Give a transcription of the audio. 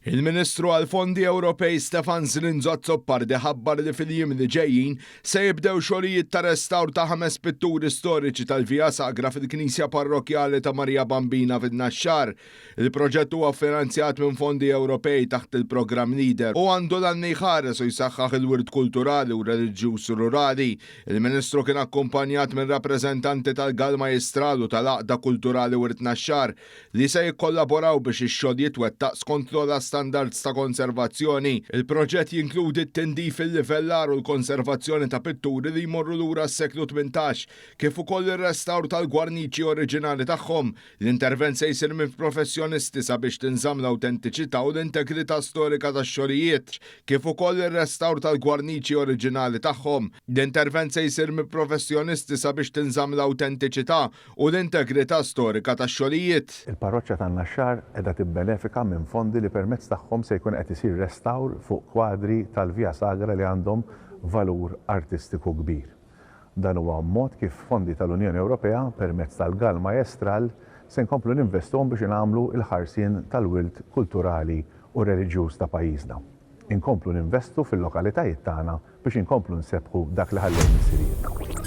Il-Ministru għal-Fondi Ewropej Stefan Tħabbar ħabbar li fil-jiem li ġejjin se jibdew xogħlijiet ta' restawr ta' 5 pitturi storiċi tal-Via Sagra fil-Knisja Parrokjali ta' Marija Bambina fil-NAXXAR. Il-proġett huwa finanzjat minn fondi Ewropej taħt il-programm Leader u għandu l-għanni ħares u jsaħħaħ il-wirt kulturali u reliġjuż rurali. Il-Ministru kien akkumpanjat minn rappreżentanti tal-Gall Majstralu tal-Aqda Kulturali Wirt NAXXAR li se jikkollaboraw biex ix-xogħol jitwettaq skont standards ta' konservazzjoni. Il-proġett jinkludi t-tindif il-livellar u l-konservazzjoni ta' pitturi li jmorru lura s-seklu 18, kif ukoll ir-restawr tal-gwarniċi oriġinali tagħhom. L-intervent se jsir minn professjonisti sabiex tinżamm l-awtentiċità u l-integrità storika tax-xogħlijiet, kif ukoll ir-restawr tal-gwarniċi oriġinali tagħhom. L-intervent se jsir minn professjonisti sabiex tinżamm l-awtentiċità u l-integrità storika tax-xogħlijiet. Il-Parroċċja Tan-Naxxar qiegħda tibbenefika minn fondi li permezz tagħhom se jkun qed isir restawr fuq kwadri tal-Via Sagra li għandhom valur artistiku kbir. Dan huwa mod kif fondi tal-Unjoni Ewropea permezz tal-Gall Majestral se nkomplu ninvestuhom biex nagħmlu l-ħarsien tal-wilt kulturali u reliġjuż ta' pajjiżna. Inkomplu ninvestu fil-lokalitajiet tagħna biex inkomplu nsebħu dak li ħallejn isir.